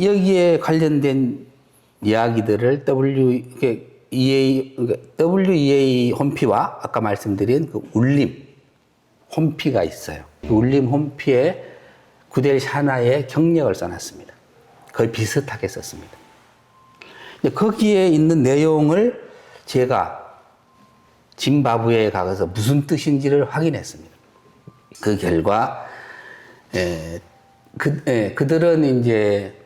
여기에 관련된 이야기들을 WEA 홈피와 아까 말씀드린 그 울림 홈피가 있어요. 그 울림 홈피에 구델 샤나의 경력을 써놨습니다. 거의 비슷하게 썼습니다. 거기에 있는 내용을 제가 짐바브웨에 가서 무슨 뜻인지를 확인했습니다. 그 결과 그들은 이제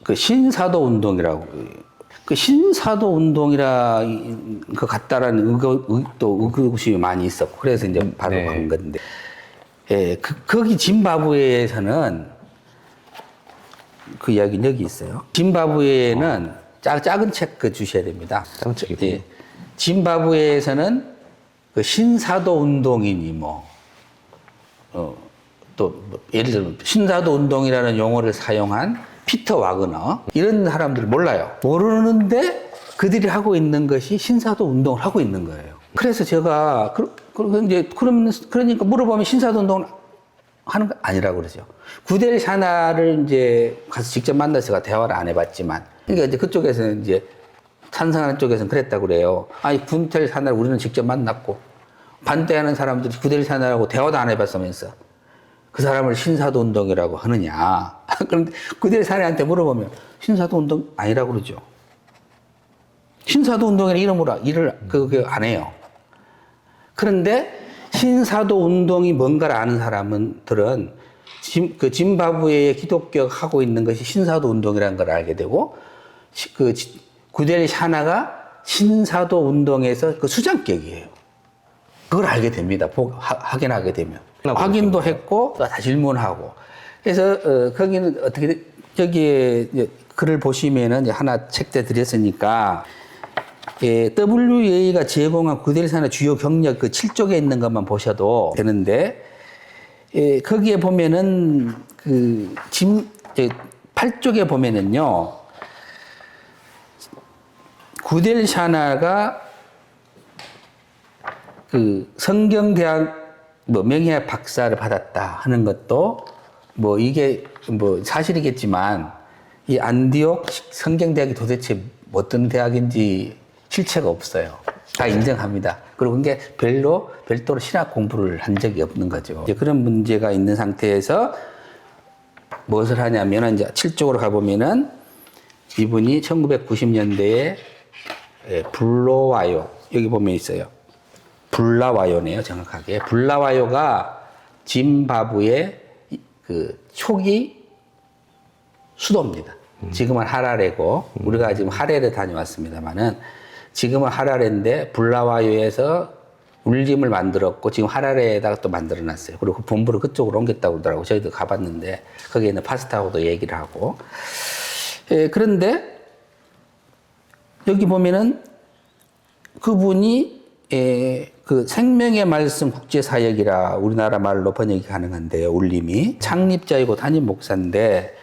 그 신사도 운동이라고 그 신사도 운동이라 그 같다라는 의구심이 많이 있었고 그래서 이제 바로 네. 간 건데 거기 짐바브웨에서는 그 이야기는 여기 있어요. 짐바브웨에는 작은 책 주셔야 됩니다. 작은 책이고. 예. 짐바브웨에서는 그 신사도 운동이니 예를 들면 신사도 운동이라는 용어를 사용한 피터 와그너 이런 사람들 몰라요. 모르는데 그들이 하고 있는 것이 신사도 운동을 하고 있는 거예요. 그래서 제가 그러니까 물어보면 신사도 운동을 하는 거 아니라고 그러죠. 구델 샤나를 이제 가서 직접 만나서 제가 대화를 안 해봤지만, 그러니까 이제 그쪽에서는 이제 찬성하는 쪽에서는 그랬다고 그래요. 아니, 구델 샤나를 우리는 직접 만났고, 반대하는 사람들이 구델 샤나라고 대화도 안 해봤으면서 그 사람을 신사도 운동이라고 하느냐. 그런데 구델 샤나한테 물어보면 신사도 운동 아니라고 그러죠. 신사도 운동이라는 이름으로 일을 그게 안 해요. 그런데 신사도 운동이 뭔가를 아는 사람들은 그 짐바브웨의 기독교가 하고 있는 것이 신사도 운동이라는 걸 알게 되고 그 구델 샤나가 신사도 운동에서 그 수장격이에요. 그걸 알게 됩니다. 확인하게 되면. 확인도 했고 또 다 질문하고. 그래서 거기는 어떻게 여기에 글을 보시면은 하나 책대 드렸으니까 WEA가 제공한 구델 샤나 주요 경력 그 7쪽에 있는 것만 보셔도 되는데 거기에 보면은 그 8쪽에 보면은요. 구델 샤나가 그 성경대학 명예학 박사를 받았다 하는 것도 이게 사실이겠지만 이 안디옥 성경대학이 도대체 어떤 대학인지 실체가 없어요. 다 인정합니다. 그리고 그게 별도로 신학 공부를 한 적이 없는 거죠. 이제 그런 문제가 있는 상태에서 무엇을 하냐면은 이제 7쪽으로 가보면은 이분이 1990년대에 불러와요. 여기 보면 있어요. 불라와요네요, 정확하게. 불라와요가 짐바브웨의 그 초기 수도입니다. 지금은 하라레고, 우리가 지금 하레레 다녀왔습니다만은, 지금은 하라레인데, 불라와요에서 울림을 만들었고, 지금 하라레에다가 또 만들어 놨어요. 그리고 그 본부를 그쪽으로 옮겼다고 그러더라고요. 저희도 가봤는데, 거기에 있는 파스타하고도 얘기를 하고. 그런데, 여기 보면은, 그분이 그 생명의 말씀 국제사역이라 우리나라 말로 번역이 가능한데요. 울림이 창립자이고 담임 목사인데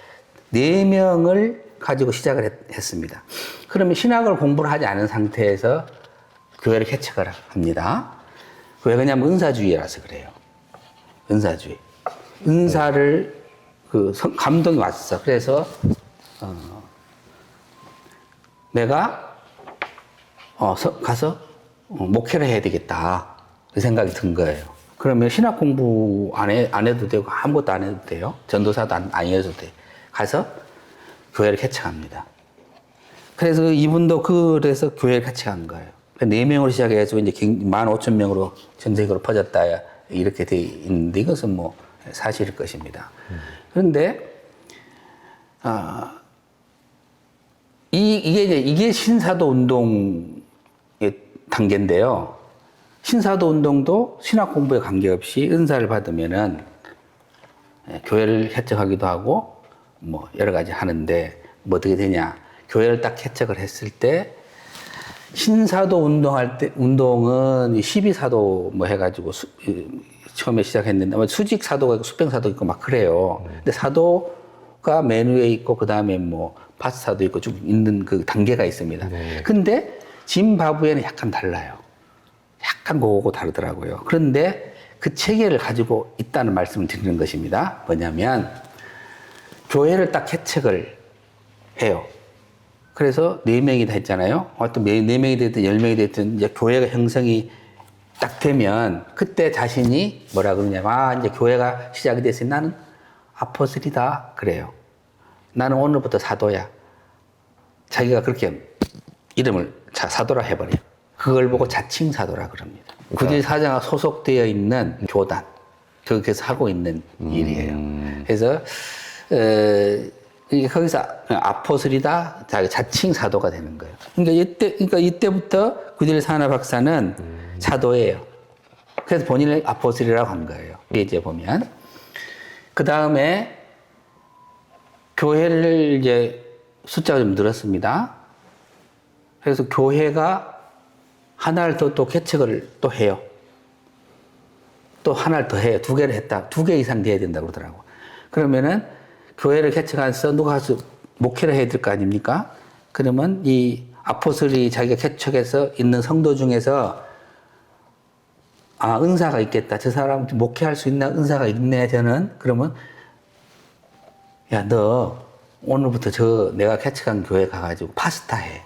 4명을 가지고 시작을 했습니다. 그러면 신학을 공부를 하지 않은 상태에서 교회를 개척을 합니다. 왜 그러냐면 은사주의라서 그래요. 은사주의. 은사를 감동이 왔어. 그래서 내가 가서 목회를 해야 되겠다. 그 생각이 든 거예요. 그러면 신학 공부 안 해도 되고 아무것도 안 해도 돼요. 전도사도 안 해도 돼. 가서 교회를 개척합니다. 그래서 이분도 그래서 교회를 개척한 거예요. 4명으로 시작해서 이제 15,000명으로 전 세계로 퍼졌다. 이렇게 돼 있는데 이것은 사실일 것입니다. 그런데, 이게 신사도 운동 단계인데요. 신사도 운동도 신학 공부에 관계없이 은사를 받으면은 교회를 개척하기도 하고 여러 가지 하는데 어떻게 되냐. 교회를 딱 개척을 했을 때 신사도 운동은 12사도 해가지고 처음에 시작했는데 수직 사도가 있고 수평 사도 있고 막 그래요. 근데 사도가 맨 위에 있고 그 다음에 파스타도 있고 쭉 있는 그 단계가 있습니다. 네. 근데 짐바브웨는 약간 달라요. 약간 그거고 다르더라고요. 그런데 그 체계를 가지고 있다는 말씀을 드리는 것입니다. 뭐냐면 교회를 딱 개척을 해요. 그래서 4명이 다 했잖아요. 어떤 4명이 됐든 10명이 됐든 이제 교회가 형성이 딱 되면 그때 자신이 뭐라 그러냐면 아 이제 교회가 시작이 됐으니 나는 아포스리다 그래요. 나는 오늘부터 사도야. 자기가 그렇게 이름을 사도라 해버려요. 그걸 보고 자칭 사도라 그럽니다. 구제 사장과 소속되어 있는 교단 거기서 하고 있는 일이에요. 그래서 거기서 아포스리다 자칭 사도가 되는 거예요. 그러니까 이때부터 구딜 사나 박사는 사도예요. 그래서 본인을 아포스리라고 한 거예요. 이제 보면 그 다음에 교회를 이제 숫자가 좀 늘었습니다. 그래서 교회가 하나를 또 개척을 또 해요. 또 하나를 더 해요. 2개를 했다. 2개 이상 돼야 된다고 그러더라고. 그러면은 교회를 개척해서 누가 가서 목회를 해야 될 거 아닙니까? 그러면 이 아포스리 자기가 개척해서 있는 성도 중에서 아, 은사가 있겠다. 저 사람 목회할 수 있나? 은사가 있네, 저는. 그러면 야, 너 오늘부터 내가 개척한 교회 가가지고 파스타 해.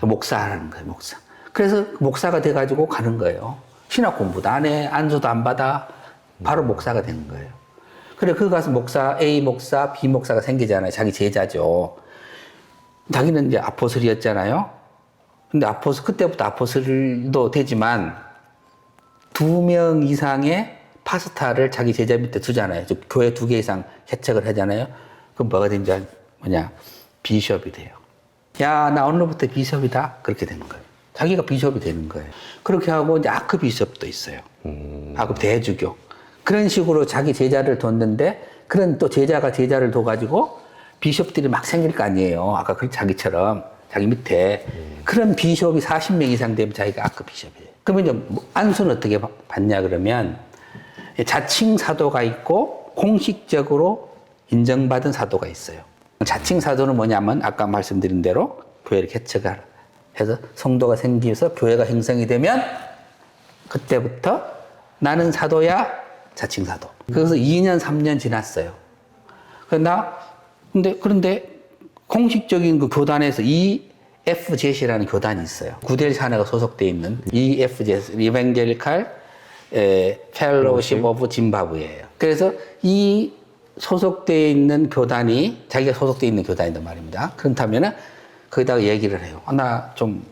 목사 하라는 거예요, 목사. 그래서 목사가 돼가지고 가는 거예요. 신학 공부도 안 해, 안수도 안 받아. 바로 목사가 되는 거예요. 그래, 거기 가서 목사, A 목사, B 목사가 생기잖아요. 자기 제자죠. 자기는 이제 아포슬이었잖아요. 근데 그때부터 아포슬도 되지만 2명 이상의 파스타를 자기 제자 밑에 두잖아요. 교회 2개 이상 개척을 하잖아요. 그럼 뭐가 된지 비숍이 돼요. 야, 나 오늘부터 비숍이다. 그렇게 되는 거예요. 자기가 비숍이 되는 거예요. 그렇게 하고 이제 아크 비숍도 있어요. 아크 대주교. 그런 식으로 자기 제자를 뒀는데 그런 또 제자가 제자를 둬가지고 비숍들이 막 생길 거 아니에요. 아까 자기처럼 자기 밑에 그런 비숍이 40명 이상 되면 자기가 아크 비숍이에요. 그러면 이제 안수는 어떻게 받냐 그러면 자칭 사도가 있고 공식적으로 인정받은 사도가 있어요. 자칭 사도는 뭐냐면 아까 말씀드린 대로 교회를 개척을 해서 성도가 생기면서 교회가 형성이 되면 그때부터 나는 사도야 자칭 사도. 그래서 2년 3년 지났어요. 그런데 공식적인 그 교단에서 EFJ라는 교단이 있어요. 구델 샤나가 소속되어 있는 EFJ, 이벤젤리칼 펠로우십 오브 짐바브웨예요. 그래서 이 소속되어 있는 교단이 자기가 소속되어 있는 교단이란 말입니다. 그렇다면은 거기다가 얘기를 해요. 나 좀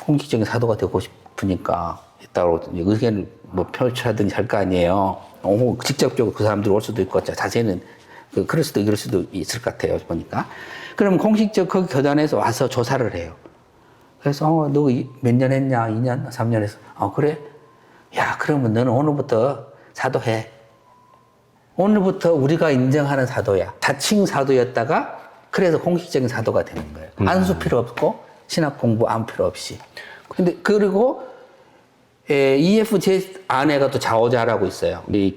공식적인 사도가 되고 싶으니까 있다고 의견을 뭐 펼쳐하든지 할 거 아니에요. 직접적으로 그 사람들이 올 수도 있고 자세히는 그럴 수도 이럴 수도 있을 것 같아요. 보니까. 그럼 공식적 그 교단에서 와서 조사를 해요. 그래서 너 몇 년 했냐? 2년? 3년 했어. 그래? 야, 그러면 너는 오늘부터 사도해. 오늘부터 우리가 인정하는 사도야. 자칭 사도였다가 그래서 공식적인 사도가 되는 거예요. 안수 필요 없고 신학 공부 아무 필요 없이. 근데 그리고 EFJ 아내가 또 자오자라고 있어요. 이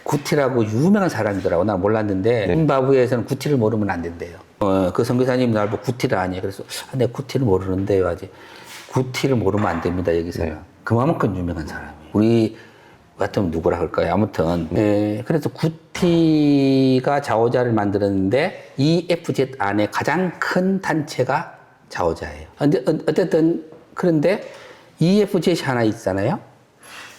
구티라고 유명한 사람이더라고. 나 몰랐는데 짐바브웨에서는 구티를 모르면 안 된대요. 그 선교사님 날 보고 구티를 아니. 그래서 내 구티를 모르는데요. 아직 구티를 모르면 안 됩니다. 여기서는. 그만큼 유명한 사람이에요. 우리 같으면 누구라 할까요? 아무튼 그래서 구티가 자오자를 만들었는데 EFZ 안에 가장 큰 단체가 자오자예요. 근데 어쨌든 그런데 EFZ 하나 있잖아요.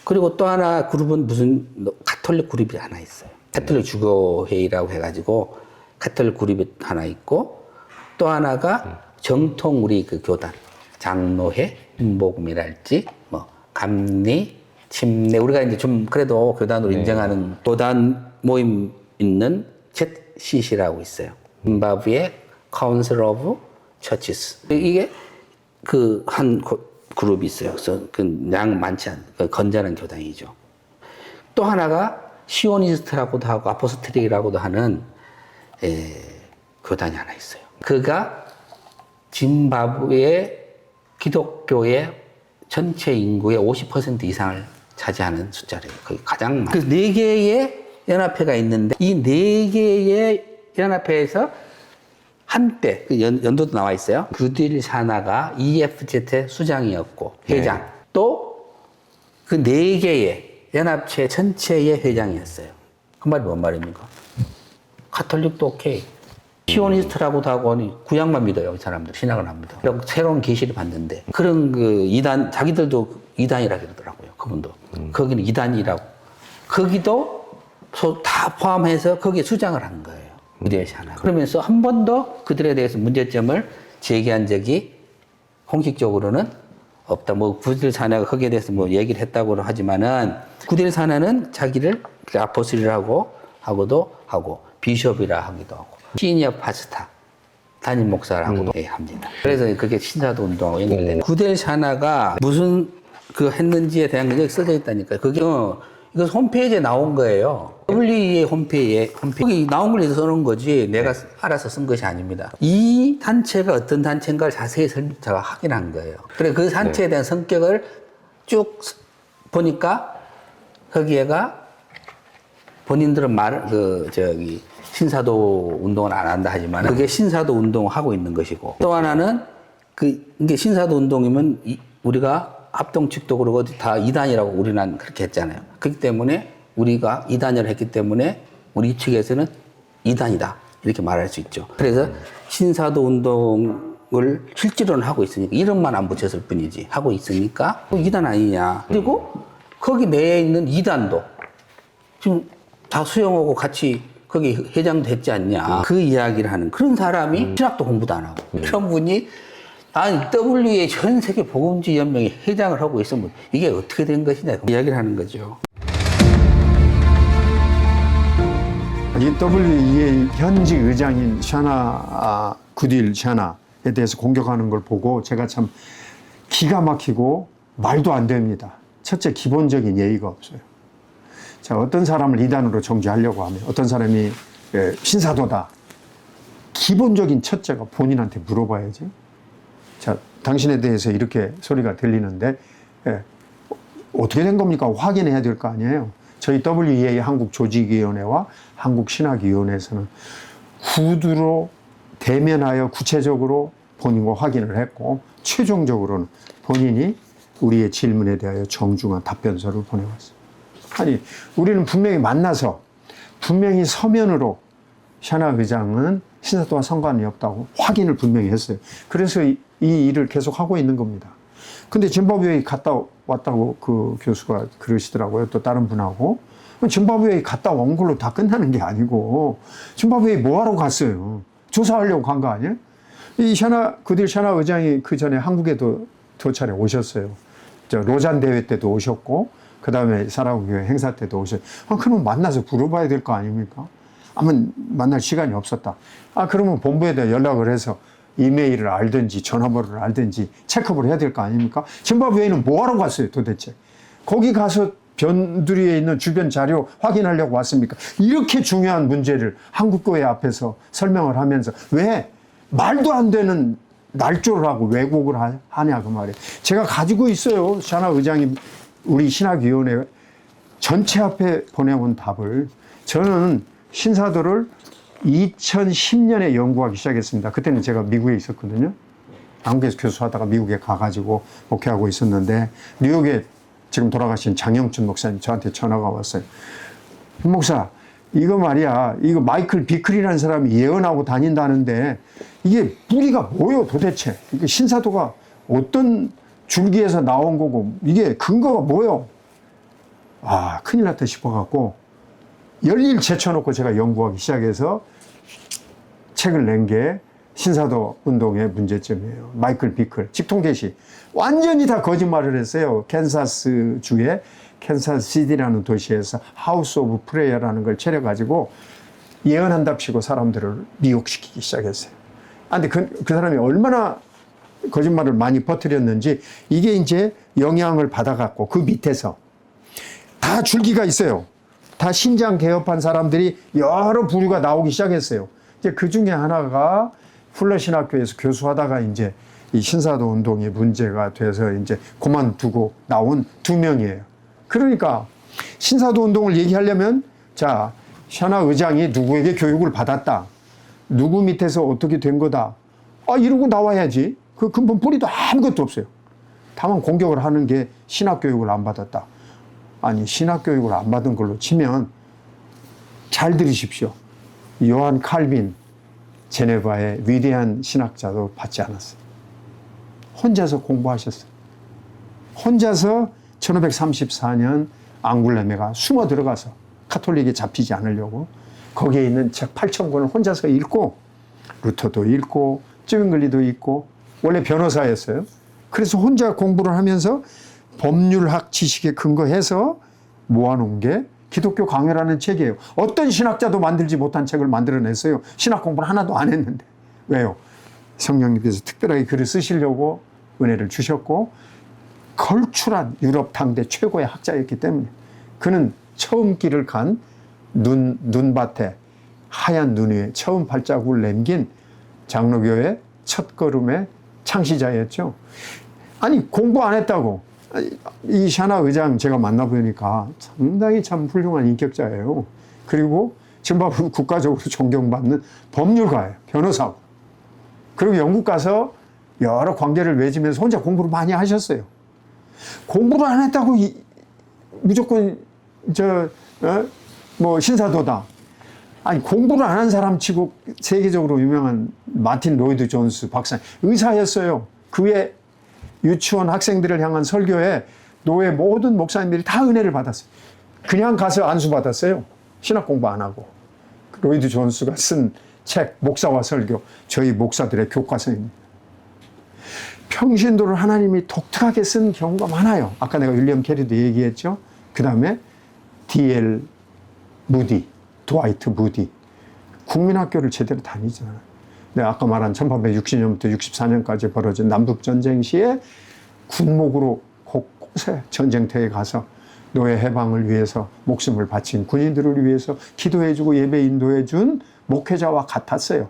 그리고 또 하나 그룹은 무슨 가톨릭 그룹이 하나 있어요. 가톨릭 주교회의라고 해가지고 가톨릭 그룹이 하나 있고 또 하나가 정통 우리 그 교단 장로회, 인복음이랄지 뭐 감리, 침례 우리가 이제 좀 그래도 교단으로 인정하는 교단 모임 있는 ZCC라고 있어요. 짐바브웨 카운슬 오브 처치스. 이게 그 한 그룹이 있어요. 그래서 양 많지 않은 건전한 교단이죠. 또 하나가 시오니스트라고도 하고 아포스트릭이라고도 하는 교단이 하나 있어요. 그가 짐바브웨 기독교의 전체 인구의 50% 이상을 차지하는 숫자래요. 거의 가장 많아요. 그래서 4개의 연합회가 있는데 이 4개의 연합회에서 한때 연도도 나와 있어요. 구딜 샤나가 EFZ 수장이었고 회장. 또 그 4개의 연합체 전체의 회장이었어요. 그 말이 뭔 말입니까? 가톨릭도 오케이. 시오니스트라고도 하고 구약만 믿어요. 이 사람들 신학을 안 믿어. 그리고 새로운 계시를 받는데 그런 그 이단 자기들도 이단이라 그러더라고요. 그분도 거기는 이단이라고 거기도 다 포함해서 거기에 수장을 한 거예요. 구델 샤나. 그러면서 한 번도 그들에 대해서 문제점을 제기한 적이 공식적으로는 없다. 뭐 구델 샤나가 거기에 대해서 뭐 얘기를 했다고 하지만은 구델 샤나는 자기를 아포스리라고 하고 비숍이라 하기도 하고 시니어 파스타 담임 목사라고도 합니다. 그래서 그게 신사도 운동하고 연결되는 구델 샤나가 무슨 그 했는지에 대한 게 여기 써져 있다니까요. 그게 이거 홈페이지에 나온 거예요. WEA 홈페이지에 거기 나온 걸 써놓은 거지 내가 알아서 쓴 것이 아닙니다. 이 단체가 어떤 단체인가를 자세히 제가 확인한 거예요. 그래 그 단체에 대한 성격을 쭉 보니까 거기에가 본인들은 신사도 운동을 안 한다 하지만 그게 신사도 운동을 하고 있는 것이고 또 하나는 이게 신사도 운동이면 우리가 합동 측도 그러고 다 이단이라고 우리는 그렇게 했잖아요. 그렇기 때문에 우리가 이단을 했기 때문에 우리 측에서는 이단이다 이렇게 말할 수 있죠. 그래서 신사도 운동을 실제로는 하고 있으니까 이름만 안 붙였을 뿐이지 하고 있으니까 이단 아니냐. 그리고 거기 내에 있는 이단도 지금 다 수용하고 같이 거기 회장도 했지 않냐. 그 이야기를 하는 그런 사람이 신학도 공부도 안 하고 그런 분이 아니 WEA 전 세계 복음주의 연맹의 회장을 하고 있으면 이게 어떻게 된 것이냐 이야기를 하는 거죠. 이 WEA 현직 의장인 샤나 구딜 샤나에 대해서 공격하는 걸 보고 제가 참 기가 막히고 말도 안 됩니다. 첫째 기본적인 예의가 없어요. 자, 어떤 사람을 이단으로 정죄하려고 하면 어떤 사람이 신사도다. 기본적인 첫째가 본인한테 물어봐야지. 자, 당신에 대해서 이렇게 소리가 들리는데 어떻게 된 겁니까? 확인해야 될 거 아니에요. 저희 WEA 한국조직위원회와 한국신학위원회에서는 후두로 대면하여 구체적으로 본인과 확인을 했고 최종적으로는 본인이 우리의 질문에 대하여 정중한 답변서를 보내왔어요. 아니 우리는 분명히 만나서 분명히 서면으로 샤나 의장은 신사도와 상관이 없다고 확인을 분명히 했어요. 그래서 이 일을 계속 하고 있는 겁니다. 근데 짐바브웨에 갔다 왔다고 그 교수가 그러시더라고요. 또 다른 분하고. 짐바브웨에 갔다 온 걸로 다 끝나는 게 아니고 짐바브웨에 뭐 하러 갔어요? 조사하려고 간 거 아니에요? 이 구딜 샤나 의장이 그 전에 한국에도 두 차례 오셨어요. 로잔 대회 때도 오셨고 그 다음에 사라고 교회 행사 때도 오셨어요. 그러면 만나서 물어봐야 될 거 아닙니까? 아마 만날 시간이 없었다. 그러면 본부에다 연락을 해서 이메일을 알든지 전화번호를 알든지 체크업을 해야 될 거 아닙니까? 짐바브웨에는 뭐 하러 갔어요 도대체? 거기 가서 변두리에 있는 주변 자료 확인하려고 왔습니까? 이렇게 중요한 문제를 한국교회 앞에서 설명을 하면서 왜 말도 안 되는 날조를 하고 왜곡을 하냐 그 말이에요. 제가 가지고 있어요. 샤나 의장이 우리 신학위원회 전체 앞에 보내온 답을. 저는 신사도를 2010년에 연구하기 시작했습니다. 그때는 제가 미국에 있었거든요. 한국에서 교수하다가 미국에 가가지고 목회하고 있었는데 뉴욕에 지금 돌아가신 장영춘 목사님 저한테 전화가 왔어요. 목사, 이거 말이야. 이거 마이클 비클이라는 사람이 예언하고 다닌다는데 이게 뿌리가 뭐요 도대체? 이게 신사도가 어떤 줄기에서 나온 거고 이게 근거가 뭐요? 큰일 났다 싶어갖고 열일 제쳐놓고 제가 연구하기 시작해서 책을 낸 게 신사도 운동의 문제점이에요. 마이클 비클, 직통계시. 완전히 다 거짓말을 했어요. 캔사스 주의 캔사스시티라는 도시에서 하우스 오브 프레이어라는 걸 차려가지고 예언한답시고 사람들을 미혹시키기 시작했어요. 근데 그 사람이 얼마나 거짓말을 많이 퍼뜨렸는지 이게 이제 영향을 받아갖고 그 밑에서 다 줄기가 있어요. 다 신장 개업한 사람들이 여러 부류가 나오기 시작했어요. 이제 그 중에 하나가 플러신학교에서 교수하다가 이제 이 신사도 운동이 문제가 돼서 이제 그만두고 나온 2명이에요. 그러니까 신사도 운동을 얘기하려면 자, 샤나 의장이 누구에게 교육을 받았다. 누구 밑에서 어떻게 된 거다. 이러고 나와야지. 그 근본 뿌리도 아무것도 없어요. 다만 공격을 하는 게 신학교육을 안 받았다. 아니 신학교육을 안 받은 걸로 치면 잘 들으십시오. 요한 칼빈 제네바의 위대한 신학자도 받지 않았어요. 혼자서 공부하셨어요. 혼자서 1534년 앙굴레메가 숨어 들어가서 카톨릭에 잡히지 않으려고 거기에 있는 책 8,000권을 혼자서 읽고 루터도 읽고 쯔윙글리도 읽고 원래 변호사였어요. 그래서 혼자 공부를 하면서 법률학 지식에 근거해서 모아놓은 게 기독교 강요라는 책이에요. 어떤 신학자도 만들지 못한 책을 만들어냈어요. 신학 공부를 하나도 안 했는데. 왜요? 성령님께서 특별하게 글을 쓰시려고 은혜를 주셨고 걸출한 유럽 당대 최고의 학자였기 때문에 그는 처음 길을 간 눈밭에 하얀 눈 위에 처음 발자국을 남긴 장로교의 첫 걸음의 창시자였죠. 아니 공부 안 했다고. 이 샤나 의장 제가 만나보니까 상당히 참 훌륭한 인격자예요. 그리고 지금 국가적으로 존경받는 법률가예요. 변호사고. 그리고 영국 가서 여러 관계를 맺으면서 혼자 공부를 많이 하셨어요. 공부를 안 했다고 무조건 뭐 신사도다. 아니 공부를 안 한 사람 치고 세계적으로 유명한 마틴 로이드 존스 박사님 의사였어요. 그 외에 유치원 학생들을 향한 설교에 노예 모든 목사님들이 다 은혜를 받았어요. 그냥 가서 안수 받았어요. 신학 공부 안 하고. 로이드 존스가 쓴 책 목사와 설교 저희 목사들의 교과서입니다. 평신도를 하나님이 독특하게 쓴 경우가 많아요. 아까 내가 윌리엄 캐리도 얘기했죠. 그 다음에 D.L. 무디, 드와이트 무디. 국민학교를 제대로 다니잖아요. 내가 아까 말한 1860년부터 64년까지 벌어진 남북전쟁 시에 군목으로 곳곳에 전쟁터에 가서 노예 해방을 위해서 목숨을 바친 군인들을 위해서 기도해주고 예배 인도해준 목회자와 같았어요.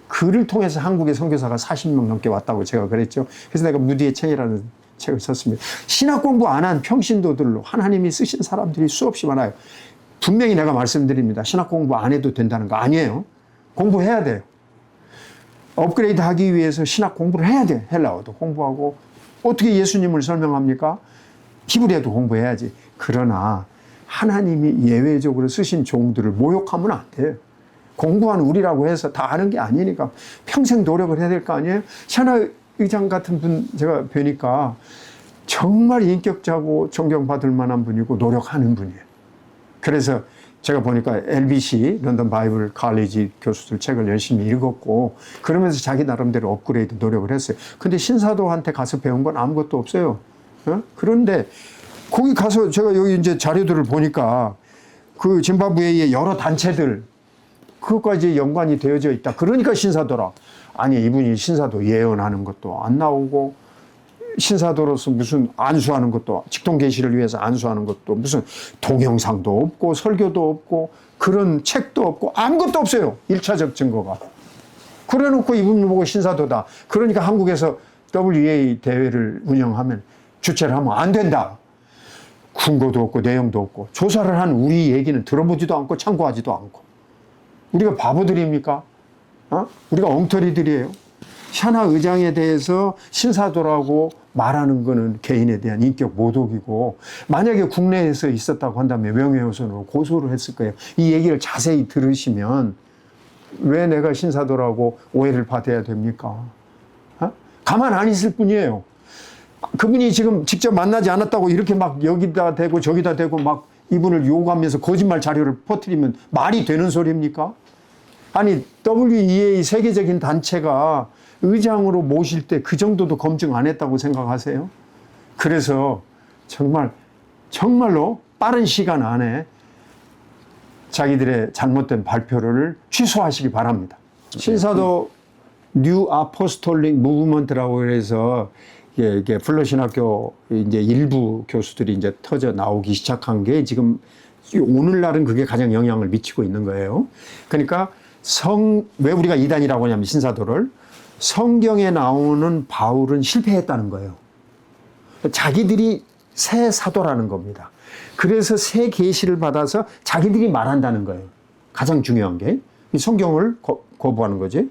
그를 통해서 한국의 선교사가 40명 넘게 왔다고 제가 그랬죠. 그래서 내가 무디의 책이라는 책을 썼습니다. 신학 공부 안 한 평신도들로 하나님이 쓰신 사람들이 수없이 많아요. 분명히 내가 말씀드립니다. 신학 공부 안 해도 된다는 거 아니에요. 공부해야 돼요. 업그레이드 하기 위해서 신학 공부를 해야 돼. 헬라어도 공부하고. 어떻게 예수님을 설명합니까? 히브리어도 공부해야지. 그러나 하나님이 예외적으로 쓰신 종들을 모욕하면 안 돼요. 공부한 우리라고 해서 다 아는 게 아니니까 평생 노력을 해야 될 거 아니에요? 샤나 의장 같은 분 제가 뵈니까 정말 인격자고 존경받을 만한 분이고 노력하는 분이에요. 그래서 제가 보니까 LBC, 런던 바이블 칼리지 교수들 책을 열심히 읽었고 그러면서 자기 나름대로 업그레이드 노력을 했어요. 근데 신사도한테 가서 배운 건 아무것도 없어요. 그런데 거기 가서 제가 여기 이제 자료들을 보니까 그 짐바브웨의 여러 단체들 그것까지 연관이 되어져 있다. 그러니까 신사도라. 아니 이분이 신사도 예언하는 것도 안 나오고 신사도로서 무슨 안수하는 것도 직통계시를 위해서 안수하는 것도 무슨 동영상도 없고 설교도 없고 그런 책도 없고 아무것도 없어요. 1차적 증거가. 그래놓고 이분 보고 신사도다. 그러니까 한국에서 WEA 대회를 운영하면 주최를 하면 안 된다. 근거도 없고 내용도 없고 조사를 한 우리 얘기는 들어보지도 않고 참고하지도 않고 우리가 바보들입니까? 우리가 엉터리들이에요. 샤나 의장에 대해서 신사도라고 말하는 거는 개인에 대한 인격 모독이고 만약에 국내에서 있었다고 한다면 명예훼손으로 고소를 했을 거예요. 이 얘기를 자세히 들으시면 왜 내가 신사도라고 오해를 받아야 됩니까? 가만 안 있을 뿐이에요. 그분이 지금 직접 만나지 않았다고 이렇게 막 여기다 대고 저기다 대고 막 이분을 욕하면서 거짓말 자료를 퍼뜨리면 말이 되는 소리입니까? 아니 WEA 세계적인 단체가 의장으로 모실 때 그 정도도 검증 안 했다고 생각하세요? 그래서 정말로 빠른 시간 안에 자기들의 잘못된 발표를 취소하시기 바랍니다. 신사도 뉴 아포스톨릭 무브먼트라고 해서 이게 플러신학교 이제 일부 교수들이 이제 터져 나오기 시작한 게 지금 오늘날은 그게 가장 영향을 미치고 있는 거예요. 그러니까 왜 우리가 이단이라고 하냐면 신사도를 성경에 나오는 바울은 실패했다는 거예요. 자기들이 새 사도라는 겁니다. 그래서 새 계시를 받아서 자기들이 말한다는 거예요. 가장 중요한 게 성경을 거부하는 거지.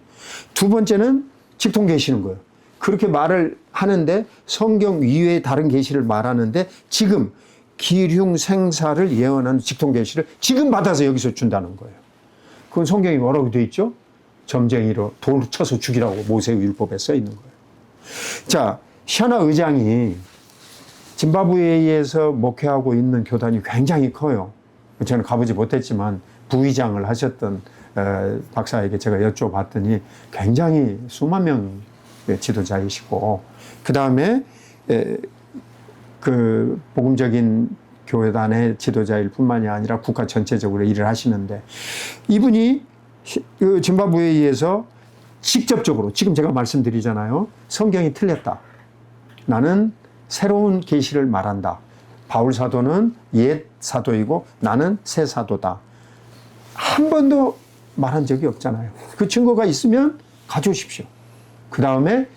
두 번째는 직통 계시는 거예요. 그렇게 말을 하는데 성경 이외의 다른 계시를 말하는데 지금 기흉 생사를 예언하는 직통 계시를 지금 받아서 여기서 준다는 거예요. 그건 성경이 뭐라고 되어 있죠? 점쟁이로 돌 쳐서 죽이라고 모세의 율법에 써 있는 거예요. 자, 샤나 의장이 짐바브웨이에서 목회하고 있는 교단이 굉장히 커요. 저는 가보지 못했지만 부의장을 하셨던 박사에게 제가 여쭤봤더니 굉장히 수만 명의 지도자이시고, 그 다음에 그 복음적인 교회단의 지도자일 뿐만이 아니라 국가 전체적으로 일을 하시는데, 이분이 그 짐바브웨이에서 직접적으로 지금 제가 말씀드리잖아요. 성경이 틀렸다. 나는 새로운 계시를 말한다. 바울 사도는 옛 사도이고 나는 새 사도다. 한 번도 말한 적이 없잖아요. 그 증거가 있으면 가져오십시오. 그 다음에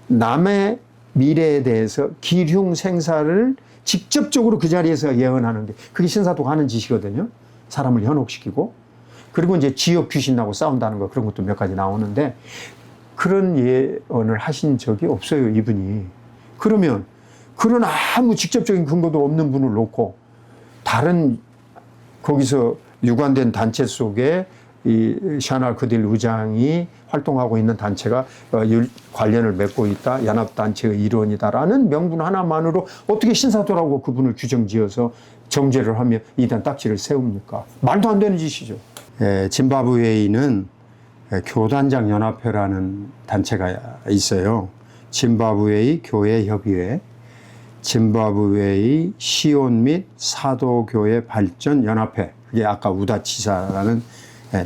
남의 미래에 대해서 기흉 생사를 직접적으로 그 자리에서 예언하는 게, 그게 신사도가 하는 짓이거든요. 사람을 현혹시키고. 그리고 이제 지역 귀신 나고 싸운다는 거, 그런 것도 몇 가지 나오는데, 그런 예언을 하신 적이 없어요, 이분이. 그러면 그런 아무 직접적인 근거도 없는 분을 놓고 다른 거기서 유관된 단체 속에 이 샤나 그딜 의장이 활동하고 있는 단체가 관련을 맺고 있다, 연합단체의 일원이다라는 명분 하나만으로 어떻게 신사도라고 그분을 규정지어서 정죄를 하며 이단 딱지를 세웁니까? 말도 안 되는 짓이죠. 짐바브웨이는 교단장 연합회라는 단체가 있어요. 짐바브웨이 교회협의회, 짐바브웨이 시온 및 사도교회 발전 연합회, 그게 아까 우다치사라는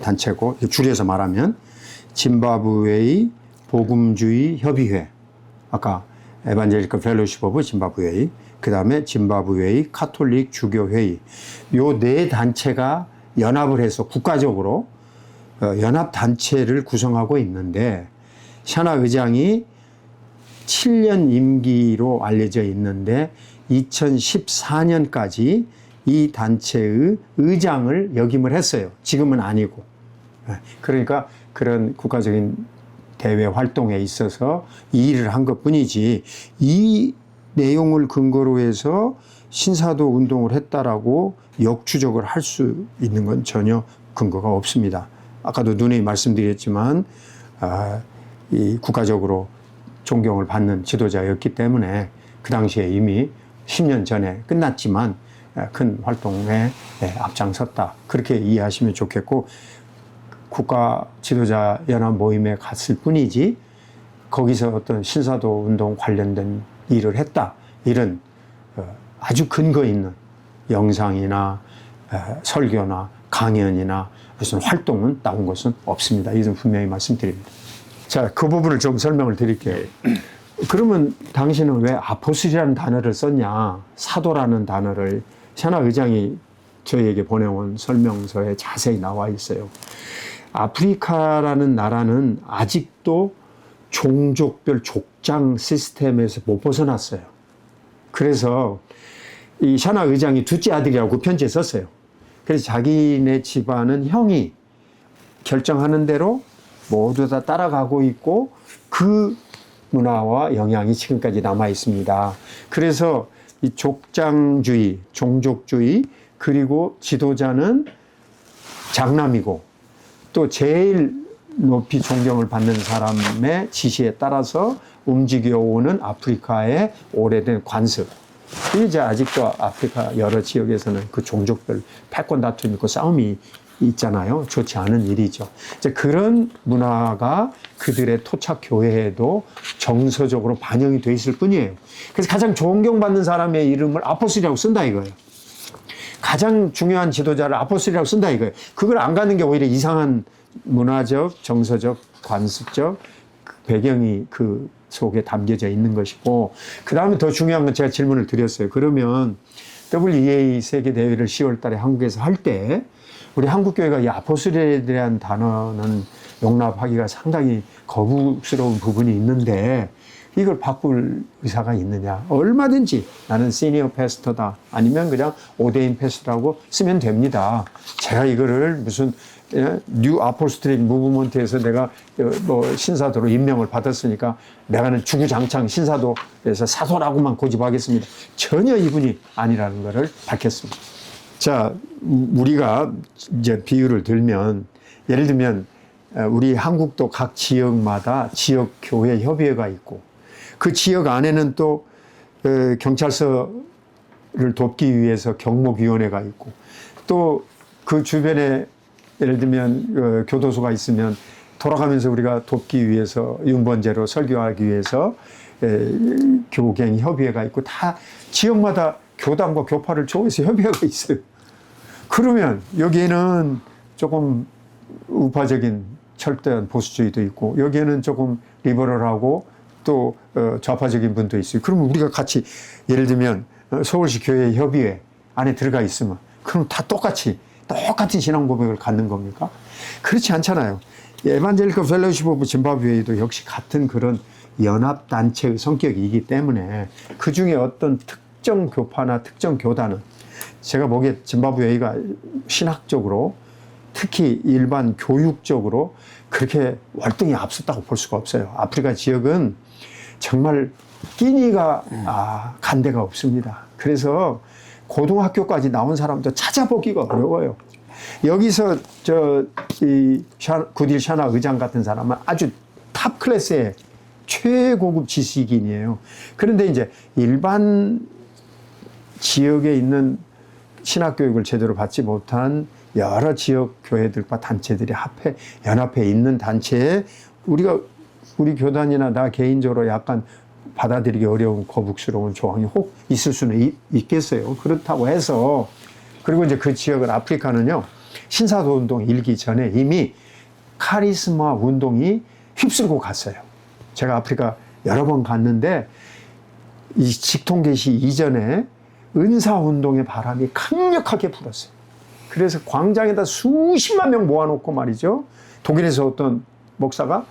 단체고, 줄여서 말하면 짐바브웨이 복음주의 협의회, 아까 에반젤리컬 펠로십 오브 짐바브웨이, 그 다음에 짐바브웨이 카톨릭 주교회의, 요 네 단체가 연합을 해서 국가적으로 연합단체를 구성하고 있는데, 샤나 의장이 7년 임기로 알려져 있는데 2014년까지 이 단체의 의장을 역임을 했어요. 지금은 아니고. 그러니까 그런 국가적인 대외 활동에 있어서 이 일을 한 것뿐이지, 이 내용을 근거로 해서 신사도 운동을 했다라고 역추적을 할 수 있는 건 전혀 근거가 없습니다. 아까도 누누이 말씀드렸지만 이 국가적으로 존경을 받는 지도자였기 때문에 그 당시에 이미 10년 전에 끝났지만 큰 활동에 앞장섰다, 그렇게 이해하시면 좋겠고, 국가 지도자 연합 모임에 갔을 뿐이지 거기서 어떤 신사도 운동 관련된 일을 했다, 이런 아주 근거 있는 영상이나 설교나 강연이나 무슨 활동은 나온 것은 없습니다. 이것은 분명히 말씀드립니다. 자, 그 부분을 좀 설명을 드릴게요. 그러면 당신은 왜 아포슬이라는 단어를 썼냐, 사도라는 단어를. 샤나 의장이 저희에게 보내온 설명서에 자세히 나와 있어요. 아프리카라는 나라는 아직도 종족별 족장 시스템에서 못 벗어났어요. 그래서 이 샤나 의장이 둘째 아들이라고 편지에 썼어요. 그래서 자기네 집안은 형이 결정하는 대로 모두 다 따라가고 있고, 그 문화와 영향이 지금까지 남아 있습니다. 그래서 이 족장주의, 종족주의, 그리고 지도자는 장남이고, 또 제일 높이 존경을 받는 사람의 지시에 따라서 움직여오는 아프리카의 오래된 관습. 이제 아직도 아프리카 여러 지역에서는 그 종족별 패권 다툼이 있고 싸움이 있잖아요. 좋지 않은 일이죠. 이제 그런 문화가 그들의 토착 교회에도 정서적으로 반영이 돼 있을 뿐이에요. 그래서 가장 존경받는 사람의 이름을 아포슬이라고 쓴다 이거예요. 가장 중요한 지도자를 아포슬이라고 쓴다 이거예요. 그걸 안 가는 게 오히려 이상한 문화적, 정서적, 관습적 배경이 그 속에 담겨져 있는 것이고, 그 다음에 더 중요한 건 제가 질문을 드렸어요. 그러면 WEA 세계대회를 10월 달에 한국에서 할 때 우리 한국교회가 이 아포슬에 대한 단어는 용납하기가 상당히 거부스러운 부분이 있는데 이걸 바꿀 의사가 있느냐. 얼마든지 나는 시니어 패스터다, 아니면 그냥 오데인 패스터라고 쓰면 됩니다. 제가 이거를 무슨 뉴 아포스톨릭 무브먼트에서 내가 뭐 신사도로 임명을 받았으니까 내가는 주구장창 신사도에서 사도라고만 고집하겠습니다. 전혀 이분이 아니라는 것을 밝혔습니다. 자, 우리가 이제 비유를 들면 예를 들면 우리 한국도 각 지역마다 지역 교회 협의회가 있고 그 지역 안에는 또 경찰서를 돕기 위해서 경목위원회가 있고 또 그 주변에 예를 들면 교도소가 있으면 돌아가면서 우리가 돕기 위해서 윤번제로 설교하기 위해서 교갱 협의회가 있고 다 지역마다 교단과 교파를 조해서 협의회가 있어요. 그러면 여기에는 조금 우파적인 철저한 보수주의도 있고 여기에는 조금 리버럴하고 또 좌파적인 분도 있어요. 그러면 우리가 같이 예를 들면 서울시 교회 협의회 안에 들어가 있으면 그럼 다 똑같은 신앙 고백을 갖는 겁니까? 그렇지 않잖아요. 에반젤리컬 펠로우십 오브 짐바브웨이도 역시 같은 그런 연합단체의 성격이기 때문에 그 중에 어떤 특정 교파나 특정 교단은 제가 보기에 짐바브웨이가 신학적으로 특히 일반 교육적으로 그렇게 월등히 앞섰다고 볼 수가 없어요. 아프리카 지역은 정말 끼니가 간 데가 없습니다. 그래서 고등학교까지 나온 사람도 찾아보기가 어려워요. 여기서 구딜 샤나 의장 같은 사람은 아주 탑 클래스의 최고급 지식인이에요. 그런데 이제 일반 지역에 있는 신학교육을 제대로 받지 못한 여러 지역 교회들과 단체들이 연합해 있는 단체에 우리 교단이나 나 개인적으로 약간 받아들이기 어려운 거북스러운 조항이 혹 있을 수는 있겠어요. 그렇다고 해서 그리고 이제 그 지역은 아프리카는요 신사도 운동 일기 전에 이미 카리스마 운동이 휩쓸고 갔어요. 제가 아프리카 여러 번 갔는데 이 직통 계시 이전에 은사 운동의 바람이 강력하게 불었어요. 그래서 광장에다 수십만 명 모아놓고 말이죠. 독일에서 어떤 목사가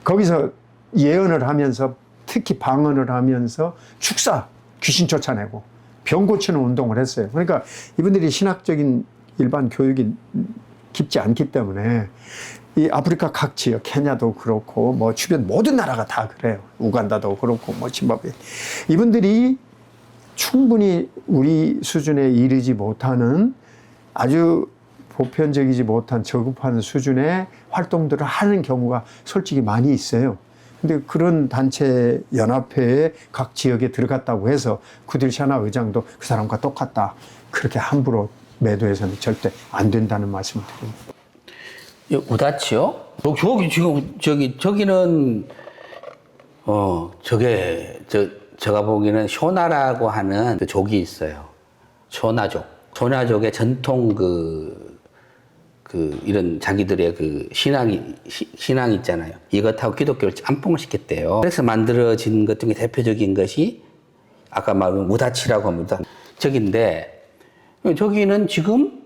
거기서 예언을 하면서 특히 방언을 하면서 축사, 귀신 쫓아내고 병 고치는 운동을 했어요. 그러니까 이분들이 신학적인 일반 교육이 깊지 않기 때문에 이 아프리카 각 지역, 케냐도 그렇고 뭐 주변 모든 나라가 다 그래요. 우간다도 그렇고 뭐 짐바브웨. 이분들이 충분히 우리 수준에 이르지 못하는 아주 보편적이지 못한 저급한 수준의 활동들을 하는 경우가 솔직히 많이 있어요. 근데 그런 단체 연합회에 각 지역에 들어갔다고 해서 구딜 샤나 의장도 그 사람과 똑같다. 그렇게 함부로 매도해서는 절대 안 된다는 말씀을 드립니다. 우다치요? 저기는 제가 보기에는 쇼나라고 하는 그 족이 있어요. 쇼나족. 쇼나족의 전통 이런 자기들의 그 신앙 있잖아요. 이것하고 기독교를 짬뽕을 시켰대요. 그래서 만들어진 것 중에 대표적인 것이 아까 말한 우다치라고 합니다. 저기인데, 저기는 지금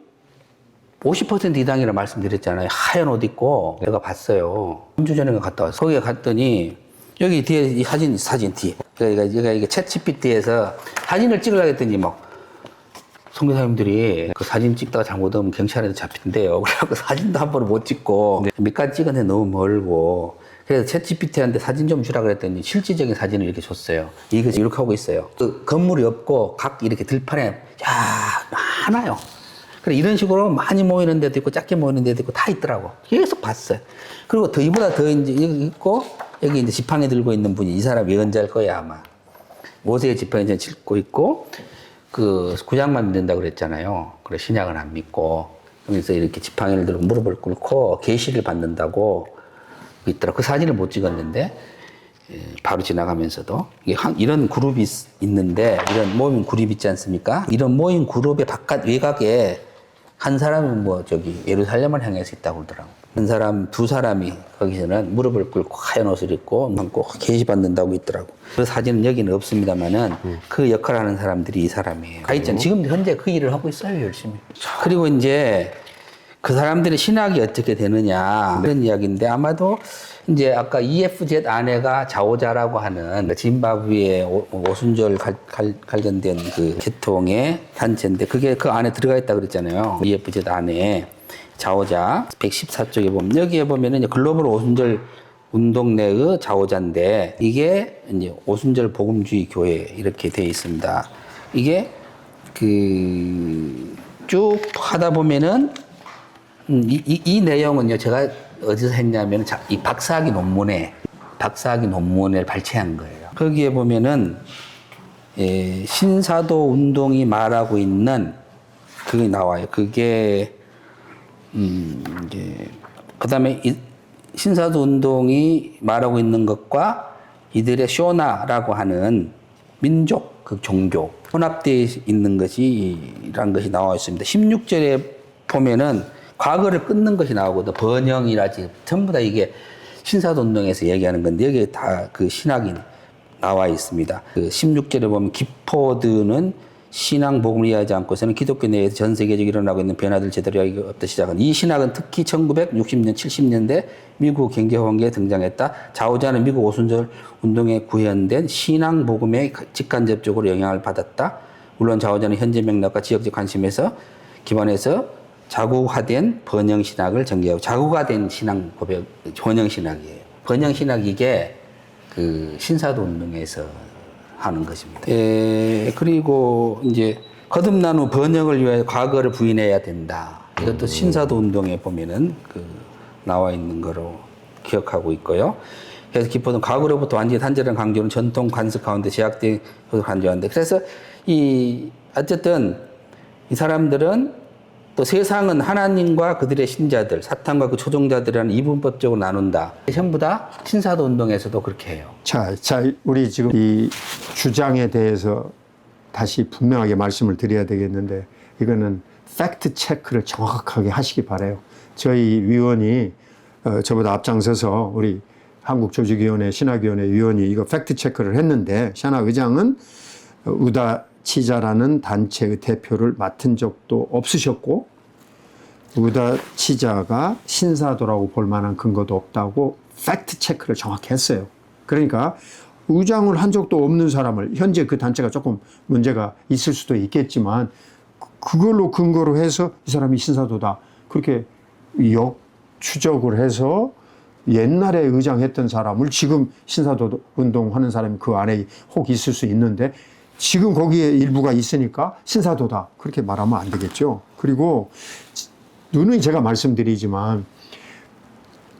50% 이당이라고 말씀드렸잖아요. 하얀 옷 입고 내가 봤어요. 3주 전에 갔다 왔어요. 거기에 갔더니 여기 뒤에 이 사진 뒤에. 그러니까 이게 챗GPT에서 사진을 찍으려고 했더니 막 선교사님들이 그 사진 찍다가 잘못하면 경찰한테 잡힌대요. 그래갖고 사진도 한 번을 못 찍고 밑까지 찍었는데 너무 멀고 그래서 챗GPT한테 사진 좀 주라 그랬더니 실질적인 사진을 이렇게 줬어요. 이게 이렇게 하고 있어요. 그 건물이 없고 각 이렇게 들판에 많아요. 그래 이런 식으로 많이 모이는 데도 있고 작게 모이는 데도 있고 다 있더라고. 계속 봤어요. 그리고 이보다 더 이제 여기 있고 여기 이제 지팡이 들고 있는 분이 이 사람 예언자일 거야 아마. 모세의 지팡이 이제 짚고 있고 그 구약만 믿는다고 그랬잖아요. 그래 신약은 안 믿고 그래서 이렇게 지팡이를 들고 무릎을 꿇고 계시를 받는다고 있더라. 그 사진을 못 찍었는데 바로 지나가면서도 이런 그룹이 있는데 이런 모임 그룹 있지 않습니까? 이런 모임 그룹의 바깥 외곽에 한 사람은 예루살렘을 향해서 있다고 그러더라고. 한 사람, 두 사람이 거기서는 무릎을 꿇고 하얀 옷을 입고 계시 받는다고 있더라고. 그 사진은 여기는 없습니다만은 그 역할을 하는 사람들이 이 사람이에요. 지금 현재 그 일을 하고 있어요, 열심히. 그리고 이제 그 사람들의 신학이 어떻게 되느냐 그런 이야기인데 아마도 이제 아까 EFZ 아내가 자오자라고 하는 짐바브웨 오순절 관련된 그 계통의 단체인데 그게 그 안에 들어가 있다 그랬잖아요. EFZ 안에 좌우자 114쪽에 보면 여기에 보면은 이제 글로벌 오순절 운동 내의 좌우자인데 이게 이제 오순절 복음주의 교회 이렇게 되어 있습니다. 이게 그 쭉 하다 보면은 이 내용은요 제가 어디서 했냐면 이 박사학위 논문을 발췌한 거예요. 거기에 보면은 신사도 운동이 말하고 있는 그게 나와요. 그게 이제 그다음에 신사도 운동이 말하고 있는 것과 이들의 쇼나라고 하는 민족 그 종교 혼합되어 있는 것이란 것이 나와 있습니다. 16절에 보면은 과거를 끊는 것이 나오거든. 번영이라지 전부 다 이게 신사도 운동에서 얘기하는 건데 여기에 다 그 신학이 나와 있습니다. 그 16절에 보면 기포드는 신앙 복음을 이해하지 않고서는 기독교 내에서 전 세계적으로 일어나고 있는 변화들 제대로 이해하기 없다 시작한 이 신학은 특히 1960년, 70년대 미국 경제 환경에 등장했다. 좌우자는 미국 오순절 운동에 구현된 신앙 복음에 직간접적으로 영향을 받았다. 물론 좌우자는 현재 맥락과 지역적 관심에서 기반해서 자국화된 번영 신학을 전개하고 자국화된 신앙 고백 번영 신학이에요. 번영 신학 이게 그 신사도 운동에서 하는 것입니다. 그리고 이제 거듭난 후 번영을 위하여 과거를 부인해야 된다. 이것도 신사도 운동에 보면은 그 나와 있는 거로 기억하고 있고요. 그래서 기포는 과거로부터 완전히 단절한 강조는 전통 관습 가운데 제약된 것을 간주하는데 그래서 어쨌든 이 사람들은 또 세상은 하나님과 그들의 신자들, 사탄과 그 초종자들이라는 이분법적으로 나눈다. 전부 다 신사도 운동에서도 그렇게 해요. 자, 우리 지금 이 주장에 대해서 다시 분명하게 말씀을 드려야 되겠는데 이거는 팩트 체크를 정확하게 하시기 바라요. 저희 위원이 저보다 앞장서서 우리 한국조직위원회, 신학위원회 위원이 이거 팩트 체크를 했는데 샤나 의장은 우다 치자라는 단체의 대표를 맡은 적도 없으셨고 우다 치자가 신사도라고 볼 만한 근거도 없다고 팩트 체크를 정확히 했어요. 그러니까 의장을 한 적도 없는 사람을 현재 그 단체가 조금 문제가 있을 수도 있겠지만 그걸로 근거로 해서 이 사람이 신사도다 그렇게 역추적을 해서 옛날에 의장했던 사람을 지금 신사도 운동하는 사람이 그 안에 혹 있을 수 있는데 지금 거기에 일부가 있으니까 신사도다. 그렇게 말하면 안 되겠죠. 그리고 누누이 제가 말씀드리지만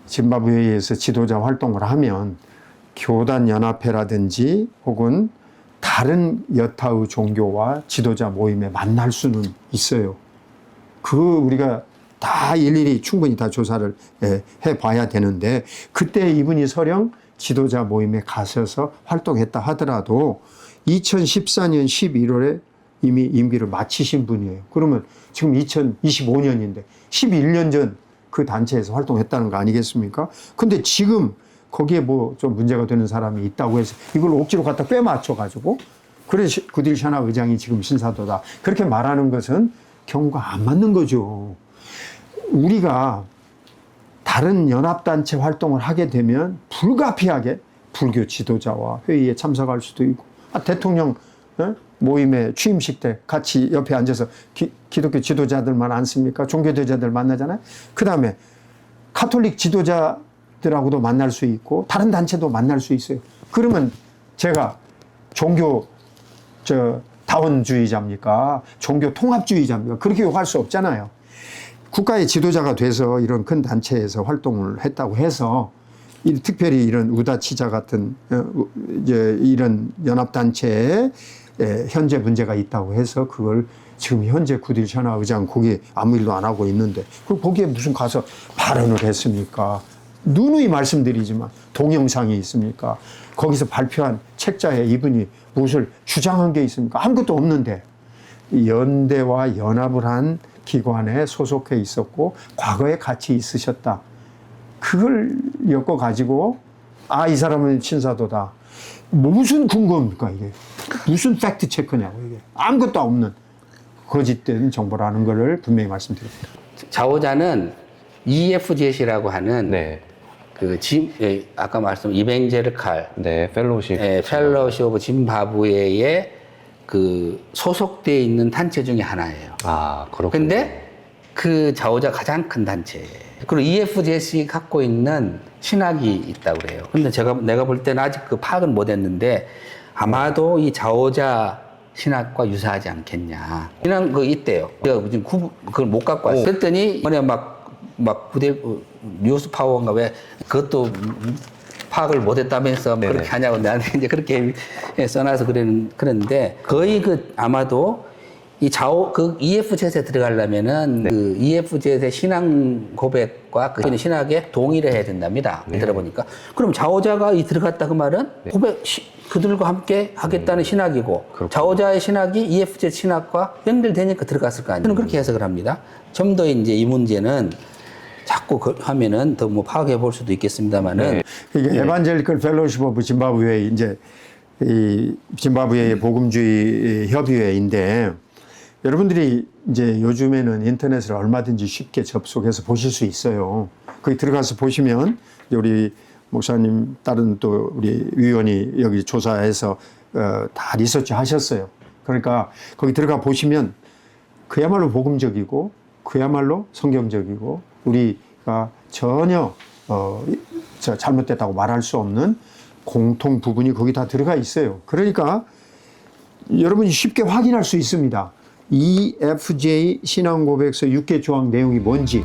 짐바브웨에서 지도자 활동을 하면 교단연합회라든지 혹은 다른 여타의 종교와 지도자 모임에 만날 수는 있어요. 우리가 다 일일이 충분히 다 조사를 해봐야 되는데 그때 이분이 설령 지도자 모임에 가셔서 활동했다 하더라도 2014년 11월에 이미 임기를 마치신 분이에요. 그러면 지금 2025년인데 11년 전 그 단체에서 활동했다는 거 아니겠습니까? 근데 지금 거기에 뭐 좀 문제가 되는 사람이 있다고 해서 이걸 억지로 갖다 꿰맞춰가지고 그래서 구딜 샤나 의장이 지금 신사도다. 그렇게 말하는 것은 경우가 안 맞는 거죠. 우리가 다른 연합단체 활동을 하게 되면 불가피하게 불교 지도자와 회의에 참석할 수도 있고 대통령 모임에 취임식 때 같이 옆에 앉아서 기독교 지도자들만 앉습니까? 종교대자들 만나잖아요. 그 다음에 카톨릭 지도자들하고도 만날 수 있고 다른 단체도 만날 수 있어요. 그러면 제가 종교 다원주의자입니까? 종교 통합주의자입니까? 그렇게 욕할 수 없잖아요. 국가의 지도자가 돼서 이런 큰 단체에서 활동을 했다고 해서 특별히 이런 우다치자 같은 이런 연합단체에 현재 문제가 있다고 해서 그걸 지금 현재 구딜 샤나 의장 거기에 아무 일도 안 하고 있는데 그리고 거기에 무슨 가서 발언을 했습니까? 누누이 말씀드리지만 동영상이 있습니까? 거기서 발표한 책자에 이분이 무엇을 주장한 게 있습니까? 아무것도 없는데 연대와 연합을 한 기관에 소속해 있었고 과거에 같이 있으셨다. 그걸 엮어가지고 이 사람은 신사도다. 무슨 근거입니까 이게? 무슨 팩트 체크냐고 이게. 아무것도 없는 거짓된 정보라는 것을 분명히 말씀드립니다. 좌우자는 EFZ라고 하는 네. 아까 말씀 이벤제르칼 펠로우십. 펠로우십 오브 짐바브웨에 그 소속되어 있는 단체 중에 하나예요. 그렇군요. 근데 그 좌우자 가장 큰 단체. 그리고 EFJC 갖고 있는 신학이 있다고 그래요. 근데 내가 볼 때는 아직 그 파악은 못 했는데 아마도 이 좌우자 신학과 유사하지 않겠냐. 이런 거 있대요. 제가 지금 그걸 못 갖고 왔어요. 그랬더니 이번에 막 뉴스 파워인가 왜 그것도 파악을 못 했다면서 네네. 그렇게 하냐고 나한테 이제 그렇게 써놔서 그랬는데 거의 아마도 이 그 EFZ에 들어가려면은 그 EFZ의 신앙 고백과 그 신학에 동의를 해야 된답니다. 들어보니까. 그럼 좌우자가 들어갔다 그 말은 그들과 함께 하겠다는 신학이고 좌우자의 신학이 EFZ 신학과 연결되니까 들어갔을 거 아니에요. 저는 그렇게 해석을 합니다. 좀 더 이제 이 문제는 자꾸 하면은 더 뭐 파악해 볼 수도 있겠습니다만은 이게 에반젤리컬 펠로우십 오브 짐바브웨 이제 이 짐바브웨의 복음주의 협의회인데 여러분들이 이제 요즘에는 인터넷을 얼마든지 쉽게 접속해서 보실 수 있어요. 거기 들어가서 보시면 우리 목사님 다른 또 우리 위원이 여기 조사해서 다 리서치 하셨어요. 그러니까 거기 들어가 보시면 그야말로 복음적이고 그야말로 성경적이고 우리가 전혀 잘못됐다고 말할 수 없는 공통 부분이 거기 다 들어가 있어요. 그러니까 여러분이 쉽게 확인할 수 있습니다. EFJ 신앙 고백서 6개 조항 내용이 뭔지.